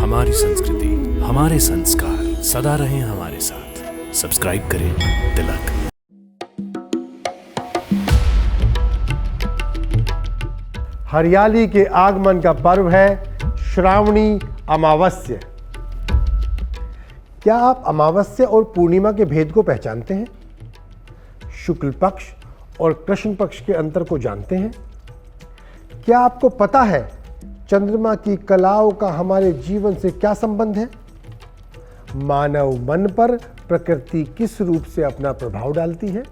हमारी संस्कृति, हमारे संस्कार सदा रहें हमारे साथ। सब्सक्राइब करें तिलक। हरियाली के आगमन का पर्व है श्रावणी अमावस्या। क्या आप अमावस्या और पूर्णिमा के भेद को पहचानते हैं? शुक्ल पक्ष और कृष्ण पक्ष के अंतर को जानते हैं? क्या आपको पता है चंद्रमा की कलाओं का हमारे जीवन से क्या संबंध है? मानव मन पर प्रकृति किस रूप से अपना प्रभाव डालती है?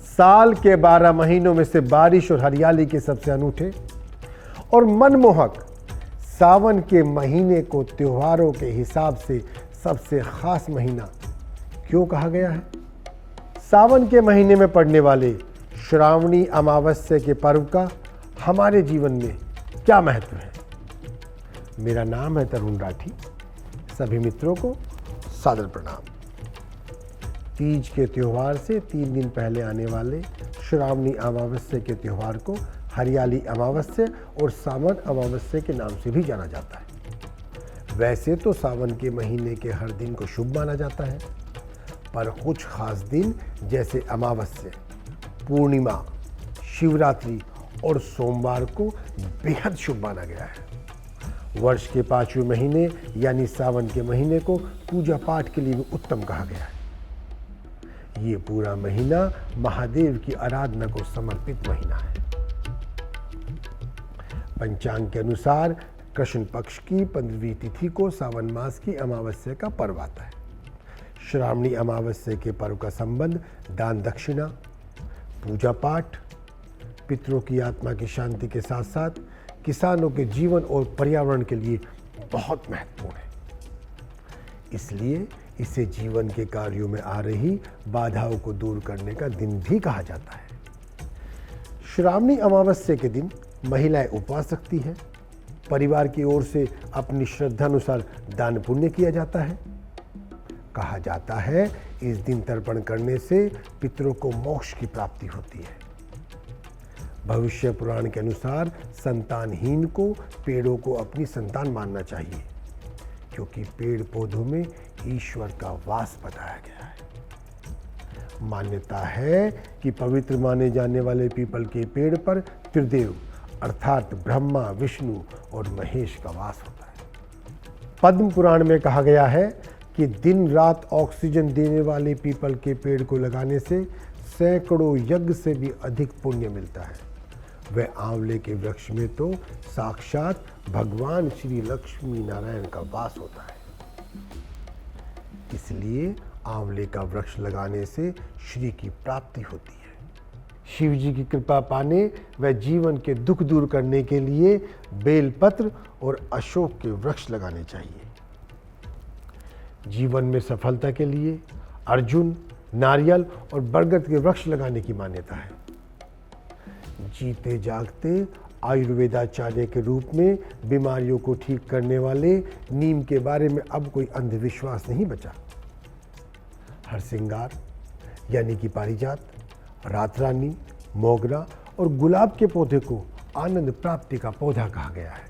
साल के 12 महीनों में से बारिश और हरियाली के सबसे अनूठे और मनमोहक सावन के महीने को त्योहारों के हिसाब से सबसे खास महीना क्यों कहा गया है? सावन के महीने में पड़ने वाले श्रावणी अमावस्या के पर्व का हमारे जीवन में क्या महत्व है? मेरा नाम है तरुण राठी। सभी मित्रों को सादर प्रणाम। तीज के त्यौहार से 3 दिन पहले आने वाले श्रावणी अमावस्या के त्यौहार को हरियाली अमावस्या और सावन अमावस्या के नाम से भी जाना जाता है। वैसे तो सावन के महीने के हर दिन को शुभ माना जाता है, पर कुछ खास दिन जैसे अमावस्या, पूर्णिमा, शिवरात्रि और सोमवार को बेहद शुभ माना गया है। वर्ष के 5वें महीने यानी सावन के महीने को पूजा पाठ के लिए भी उत्तम कहा गया है। ये पूरा महीना महादेव की आराधना को समर्पित महीना है। पंचांग के अनुसार कृष्ण पक्ष की 15वीं तिथि को सावन मास की अमावस्या का पर्व आता है। श्रावणी अमावस्या के पर्व का संबंध दान दक्षिणा, पूजा पाठ, पितरों की आत्मा की शांति के साथ साथ किसानों के जीवन और पर्यावरण के लिए बहुत महत्वपूर्ण है। इसलिए इसे जीवन के कार्यों में आ रही बाधाओं को दूर करने का दिन भी कहा जाता है। श्रावणी अमावस्या के दिन महिलाएं उपवास रखती हैं। परिवार की ओर से अपनी श्रद्धा अनुसार दान पुण्य किया जाता है। कहा जाता है इस दिन तर्पण करने से पितरों को मोक्ष की प्राप्ति होती है। भविष्य पुराण के अनुसार संतानहीन को पेड़ों को अपनी संतान मानना चाहिए, क्योंकि पेड़ पौधों में ईश्वर का वास बताया गया है। मान्यता है कि पवित्र माने जाने वाले पीपल के पेड़ पर त्रिदेव अर्थात ब्रह्मा, विष्णु और महेश का वास होता है। पद्म पुराण में कहा गया है कि दिन रात ऑक्सीजन देने वाले पीपल के पेड़ को लगाने से सैकड़ों यज्ञ से भी अधिक पुण्य मिलता है। वह आंवले के वृक्ष में तो साक्षात भगवान श्री लक्ष्मी नारायण का वास होता है। इसलिए आंवले का वृक्ष लगाने से श्री की प्राप्ति होती है। शिव जी की कृपा पाने व जीवन के दुख दूर करने के लिए बेलपत्र और अशोक के वृक्ष लगाने चाहिए। जीवन में सफलता के लिए अर्जुन, नारियल और बरगद के वृक्ष लगाने की मान्यता है। जीते जागते आयुर्वेदाचार्य के रूप में बीमारियों को ठीक करने वाले नीम के बारे में अब कोई अंधविश्वास नहीं बचा। हरसिंगार यानी कि पारिजात, रातरानी, मोगरा और गुलाब के पौधे को आनंद प्राप्ति का पौधा कहा गया है।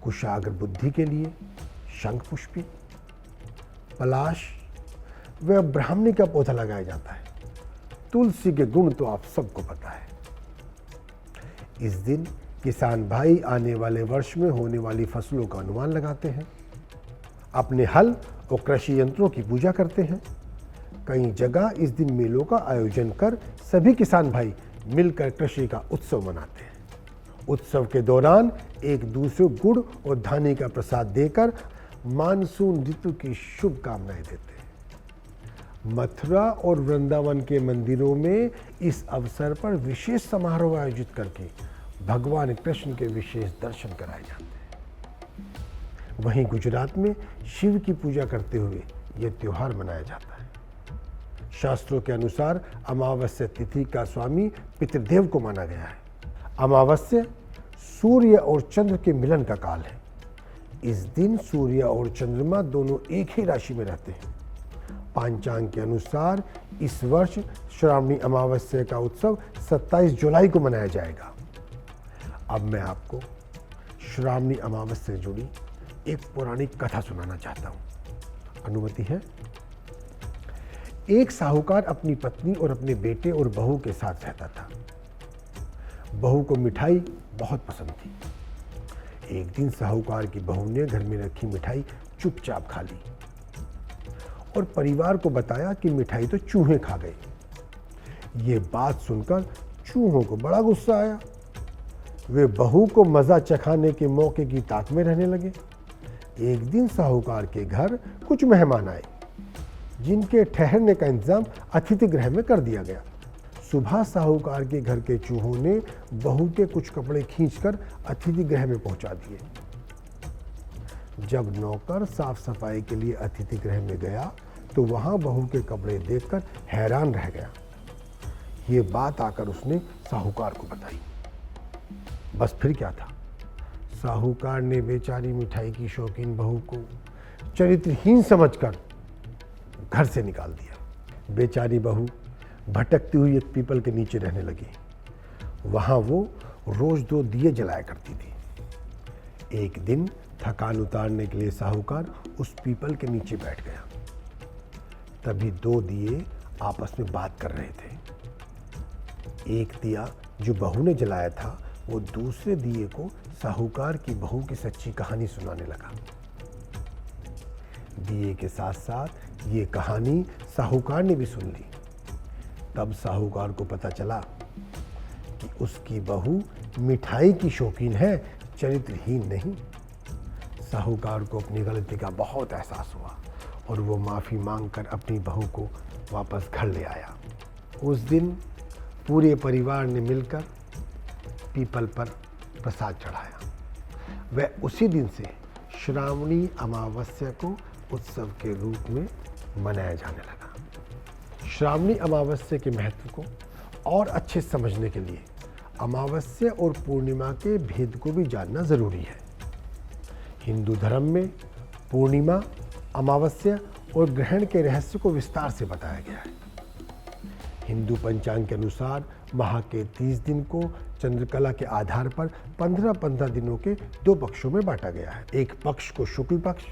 कुशाग्र बुद्धि के लिए शंख पुष्पी, पलाश व ब्राह्मणी का पौधा लगाया जाता है। तुलसी के गुण तो आप सबको पता है। इस दिन किसान भाई आने वाले वर्ष में होने वाली फसलों का अनुमान लगाते हैं, अपने हल और कृषि यंत्रों की पूजा करते हैं। कई जगह इस दिन मेलों का आयोजन कर सभी किसान भाई मिलकर कृषि का उत्सव मनाते हैं। उत्सव के दौरान एक दूसरे गुड़ और धानी का प्रसाद देकर मानसून ऋतु की शुभकामनाएं देते हैं। मथुरा और वृंदावन के मंदिरों में इस अवसर पर विशेष समारोह आयोजित करके भगवान कृष्ण के विशेष दर्शन कराए जाते हैं। वहीं गुजरात में शिव की पूजा करते हुए यह त्योहार मनाया जाता है। शास्त्रों के अनुसार अमावस्या तिथि का स्वामी पितृदेव को माना गया है। अमावस्या सूर्य और चंद्र के मिलन का काल है। इस दिन सूर्य और चंद्रमा दोनों एक ही राशि में रहते हैं। पंचांग के अनुसार इस वर्ष श्रावणी अमावस्या का उत्सव 27 जुलाई को मनाया जाएगा। अब मैं आपको श्रावणी अमावस्या से जुड़ी एक पौराणिक कथा सुनाना चाहता हूं। अनुमति है? एक साहूकार अपनी पत्नी और अपने बेटे और बहू के साथ रहता था। बहू को मिठाई बहुत पसंद थी। एक दिन साहूकार की बहू ने घर में रखी मिठाई चुपचाप खा ली और परिवार को बताया कि मिठाई तो चूहे खा गए। ये बात सुनकर चूहों को बड़ा गुस्सा आया। वे बहू को मजा चखाने के मौके की ताक में रहने लगे। एक दिन साहूकार के घर कुछ मेहमान आए, जिनके ठहरने का इंतजाम अतिथि गृह में कर दिया गया। सुबह साहूकार के घर के चूहों ने बहू के कुछ कपड़े खींचकर अतिथि गृह में पहुंचा दिए। जब नौकर साफ सफाई के लिए अतिथि गृह में गया तो वहां बहू के कपड़े देखकर हैरान रह गया। ये बात आकर उसने साहूकार को बताई। बस फिर क्या था, साहूकार ने बेचारी मिठाई की शौकीन बहू को चरित्रहीन समझकर घर से निकाल दिया। बेचारी बहू भटकती हुई एक पीपल के नीचे रहने लगी। वहां वो रोज 2 दिए जलाया करती थी। एक दिन थकान उतारने के लिए साहूकार उस पीपल के नीचे बैठ गया। तभी 2 दिए आपस में बात कर रहे थे। एक दिया जो बहू ने जलाया था वो दूसरे दिए को साहूकार की बहू की सच्ची कहानी सुनाने लगा। दिए के साथ साथ ये कहानी साहूकार ने भी सुन ली। तब साहूकार को पता चला कि उसकी बहू मिठाई की शौकीन है, चरित्रहीन नहीं। साहूकार को अपनी गलती का बहुत एहसास हुआ और वो माफ़ी मांगकर अपनी बहू को वापस घर ले आया। उस दिन पूरे परिवार ने मिलकर पीपल पर प्रसाद चढ़ाया। वह उसी दिन से श्रावणी अमावस्या को उत्सव के रूप में मनाया जाने लगा। श्रावणी अमावस्या के महत्व को और अच्छे समझने के लिए अमावस्या और पूर्णिमा के भेद को भी जानना जरूरी है। हिंदू धर्म में पूर्णिमा, अमावस्या और ग्रहण के रहस्य को विस्तार से बताया गया है। हिंदू पंचांग के अनुसार माह के 30 दिन को चंद्रकला के आधार पर 15-15 दिनों के 2 पक्षों में बांटा गया है। एक पक्ष को शुक्ल पक्ष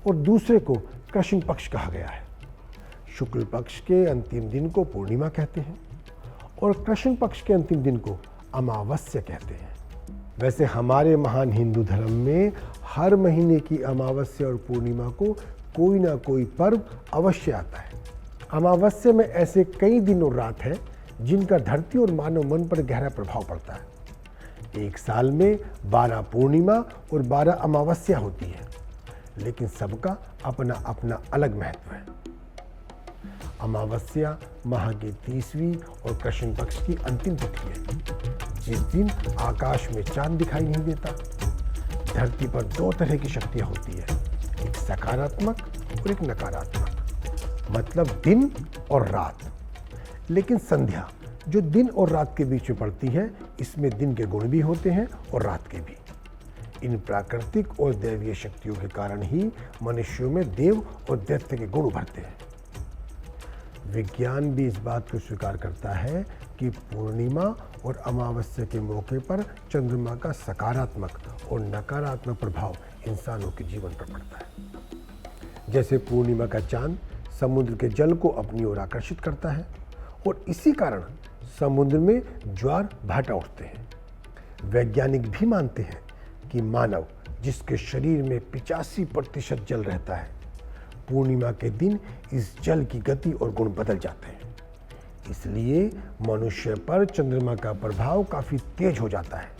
और दूसरे को कृष्ण पक्ष कहा गया है। शुक्ल पक्ष के अंतिम दिन को पूर्णिमा कहते हैं और कृष्ण पक्ष के अंतिम दिन को अमावस्या कहते हैं। वैसे हमारे महान हिंदू धर्म में हर महीने की अमावस्या और पूर्णिमा को कोई ना कोई पर्व अवश्य आता है। अमावस्या में ऐसे कई दिन और रात हैं जिनका धरती और मानव मन पर गहरा प्रभाव पड़ता है। एक साल में 12 पूर्णिमा और 12 अमावस्या होती है, लेकिन सबका अपना अपना अलग महत्व है। अमावस्या माह की 30वीं और कृष्ण पक्ष की अंतिम तिथि है, जिस दिन आकाश में चांद दिखाई नहीं देता। धरती पर 2 तरह की शक्तियां होती है, एक सकारात्मक और एक नकारात्मक, मतलब दिन और रात। लेकिन संध्या जो दिन और रात के बीच में पड़ती है, इसमें दिन के गुण भी होते हैं और रात के भी। इन प्राकृतिक और दैवीय शक्तियों के कारण ही मनुष्यों में देव और दैत्य के गुण उभरते हैं। विज्ञान भी इस बात को स्वीकार करता है कि पूर्णिमा और अमावस्या के मौके पर चंद्रमा का सकारात्मक और नकारात्मक प्रभाव इंसानों के जीवन पर पड़ता है। जैसे पूर्णिमा का चांद समुद्र के जल को अपनी ओर आकर्षित करता है और इसी कारण समुद्र में ज्वार भाटा उठते हैं। वैज्ञानिक भी मानते हैं कि मानव, जिसके शरीर में 85% जल रहता है, पूर्णिमा के दिन इस जल की गति और गुण बदल जाते हैं। इसलिए मनुष्य पर चंद्रमा का प्रभाव काफ़ी तेज हो जाता है,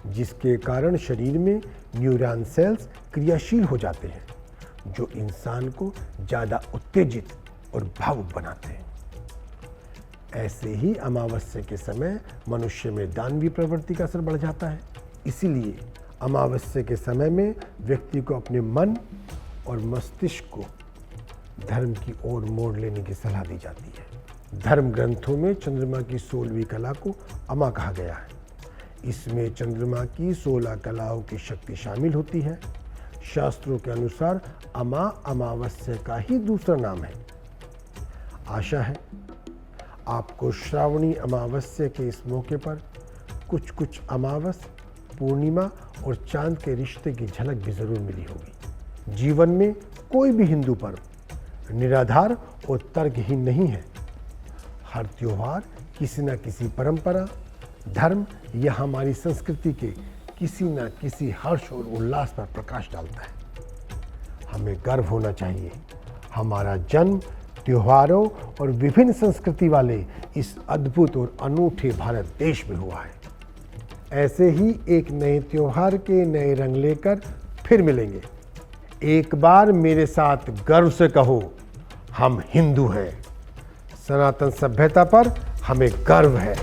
जिसके कारण शरीर में न्यूरॉन सेल्स क्रियाशील हो जाते हैं, जो इंसान को ज़्यादा उत्तेजित और भावुक बनाते हैं। ऐसे ही अमावस्या के समय मनुष्य में दानवीय प्रवृत्ति का असर बढ़ जाता है। इसीलिए अमावस्या के समय में व्यक्ति को अपने मन और मस्तिष्क को धर्म की ओर मोड़ लेने की सलाह दी जाती है। धर्म ग्रंथों में चंद्रमा की 16वीं कला को अमा कहा गया है। इसमें चंद्रमा की 16 कलाओं की शक्ति शामिल होती है। शास्त्रों के अनुसार अमा अमावस्या का ही दूसरा नाम है। आशा है आपको श्रावणी अमावस्या के इस मौके पर कुछ अमावस, पूर्णिमा और चांद के रिश्ते की झलक भी जरूर मिली होगी। जीवन में कोई भी हिंदू पर्व निराधार और तर्कहीन नहीं है। हर त्योहार किसी न किसी परंपरा, धर्म या हमारी संस्कृति के किसी न किसी हर्ष और उल्लास पर प्रकाश डालता है। हमें गर्व होना चाहिए, हमारा जन्म त्योहारों और विभिन्न संस्कृति वाले इस अद्भुत और अनूठे भारत देश में हुआ है। ऐसे ही एक नए त्योहार के नए रंग लेकर फिर मिलेंगे। एक बार मेरे साथ गर्व से कहो, हम हिंदू हैं। सनातन सभ्यता पर हमें गर्व है।